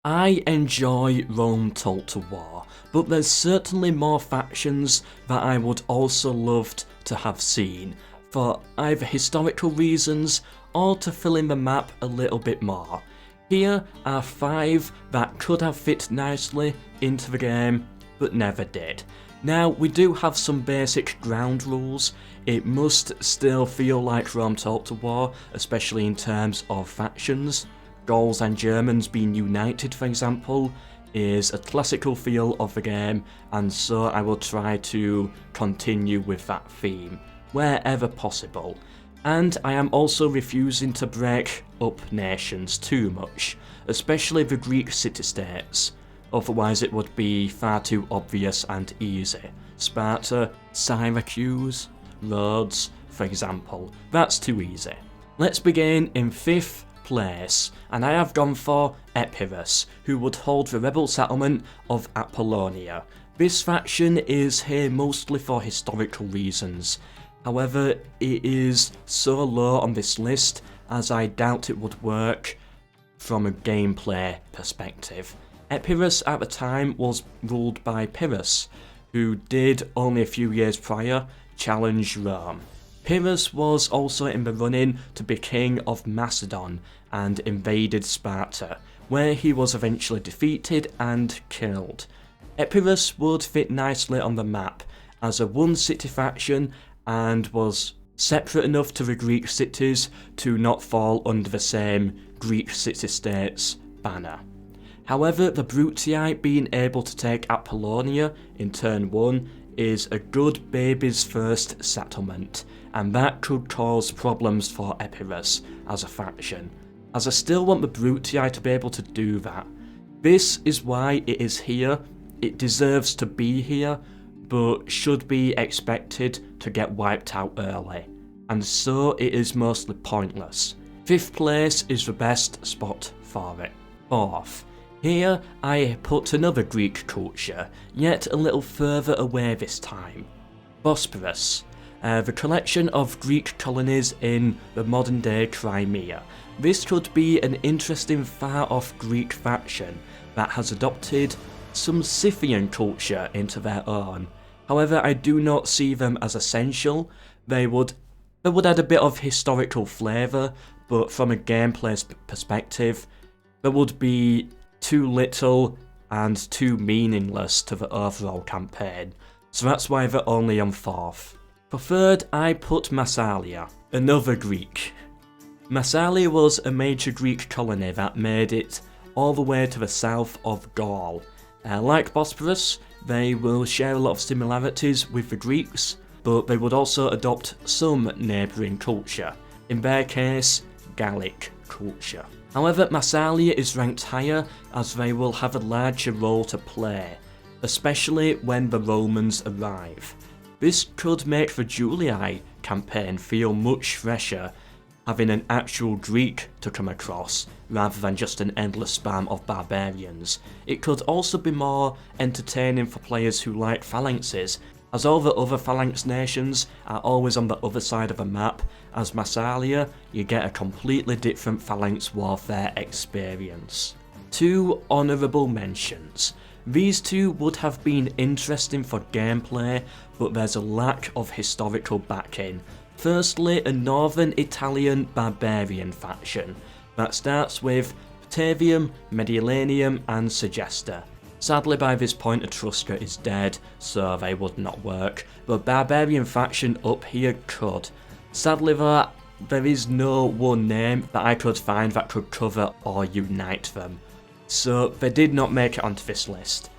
I enjoy Rome Total War, but there's certainly more factions that I would also love to have seen, for either historical reasons or to fill in the map a little bit more. Here are 5 that could have fit nicely into the game, but never did. Now, we do have some basic ground rules. It must still feel like Rome Total War, especially in terms of factions. Gauls and Germans being united, for example, is a classical feel of the game, and so I will try to continue with that theme wherever possible. And I am also refusing to break up nations too much, especially the Greek city-states, otherwise it would be far too obvious and easy. Sparta, Syracuse, Rhodes, for example, that's too easy. Let's begin in 5th place, and I have gone for Epirus, who would hold the rebel settlement of Apollonia. This faction is here mostly for historical reasons. However, it is so low on this list as I doubt it would work from a gameplay perspective. Epirus at the time was ruled by Pyrrhus, who did only a few years prior challenge Rome. Pyrrhus was also in the running to be king of Macedon and invaded Sparta, where he was eventually defeated and killed. Epirus would fit nicely on the map as a one-city faction and was separate enough to the Greek cities to not fall under the same Greek city-states banner. However, the Brutii being able to take Apollonia in turn 1 is a good baby's first settlement, and that could cause problems for Epirus as a faction, as I still want the Brutii to be able to do that. This is why it is here. It deserves to be here, but should be expected to get wiped out early, and so it is mostly pointless. 5th place is the best spot for it. 4th. Here I put another Greek culture, yet a little further away this time. Bosporus, the collection of Greek colonies in the modern day Crimea. This could be an interesting far-off Greek faction that has adopted some Scythian culture into their own. However, I do not see them as essential. They would add a bit of historical flavour, but from a gameplay perspective, there would be too little and too meaningless to the overall campaign, so that's why they're only on 4th. For 3rd, I put Massalia, another Greek. Massalia was a major Greek colony that made it all the way to the south of Gaul. Like Bosporus, they will share a lot of similarities with the Greeks, but they would also adopt some neighbouring culture, in their case, Gallic culture. However, Massalia is ranked higher as they will have a larger role to play, especially when the Romans arrive. This could make the Julii campaign feel much fresher, having an actual Greek to come across, rather than just an endless spam of barbarians. It could also be more entertaining for players who like phalanxes, as all the other phalanx nations are always on the other side of a map. As Massalia, you get a completely different phalanx warfare experience. 2 honourable mentions. These 2 would have been interesting for gameplay, but there's a lack of historical backing. Firstly, a northern Italian barbarian faction that starts with Patavium, Mediolanum and Segesta. Sadly, by this point Etrusca is dead, so they would not work, but barbarian faction up here could. Sadly though, there is no one name that I could find that could cover or unite them, so they did not make it onto this list.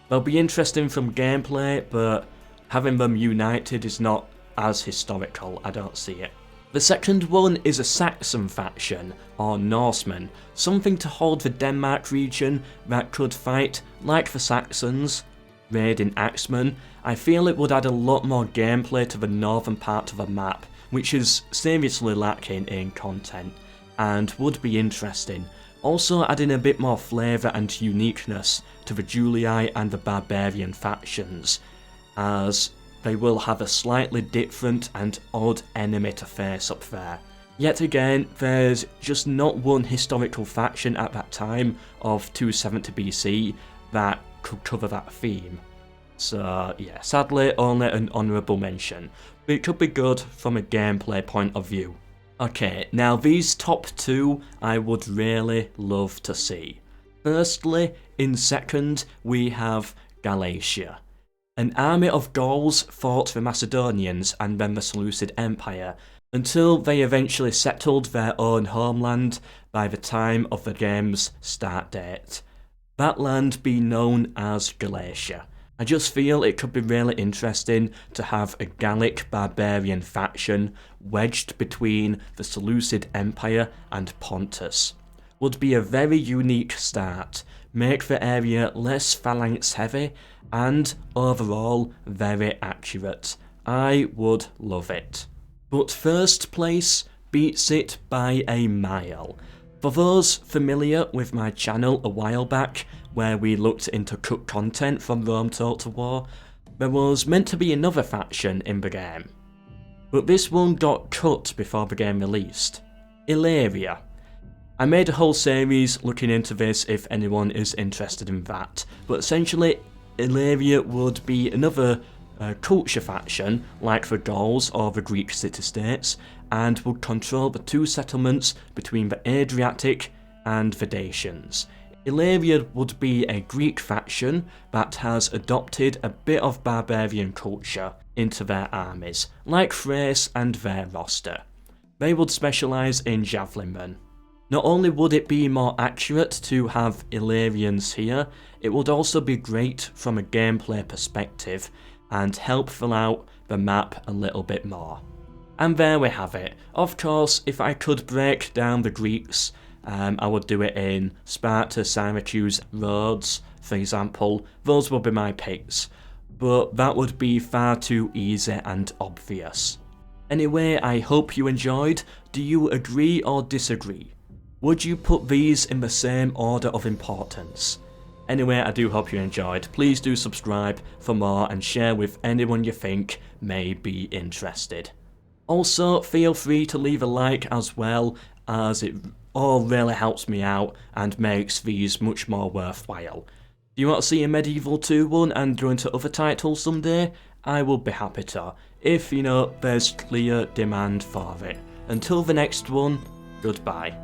They'll be interesting from gameplay, but having them united is not as historical, I don't see it. The second one is a Saxon faction, or Norsemen, something to hold the Denmark region that could fight like the Saxons, raiding axemen. I feel it would add a lot more gameplay to the northern part of the map, which is seriously lacking in content, and would be interesting. Also adding a bit more flavour and uniqueness to the Julii and the barbarian factions, as they will have a slightly different and odd enemy to face up there. Yet again, there's just not one historical faction at that time of 270 BC that could cover that theme. So yeah, sadly only an honourable mention, but it could be good from a gameplay point of view. Okay, now these top two I would really love to see. Firstly, in second, we have Galatia. An army of Gauls fought the Macedonians and then the Seleucid Empire, until they eventually settled their own homeland by the time of the game's start date. That land being known as Galatia. I just feel it could be really interesting to have a Gallic barbarian faction wedged between the Seleucid Empire and Pontus. Would be a very unique start, make the area less phalanx heavy, and overall very accurate. I would love it. But first place beats it by a mile. For those familiar with my channel a while back, where we looked into cut content from Rome Total War, there was meant to be another faction in the game. But this one got cut before the game released. Illyria. I made a whole series looking into this if anyone is interested in that, but essentially Illyria would be another culture faction like the Gauls or the Greek city-states, and would control the two settlements between the Adriatic and the Dacians. Illyria would be a Greek faction that has adopted a bit of barbarian culture into their armies, like Thrace and their roster. They would specialise in javelinmen. Not only would it be more accurate to have Illyrians here, it would also be great from a gameplay perspective and help fill out the map a little bit more. And there we have it. Of course, if I could break down the Greeks, I would do it in Sparta, Syracuse, Rhodes, for example. Those would be my picks, but that would be far too easy and obvious. Anyway, I hope you enjoyed. Do you agree or disagree? Would you put these in the same order of importance? Anyway, I do hope you enjoyed. Please do subscribe for more and share with anyone you think may be interested. Also, feel free to leave a like as well, as it all really helps me out and makes these much more worthwhile. Do you want to see a Medieval 2 one and go into other titles someday? I will be happy to, if there's clear demand for it. Until the next one, goodbye.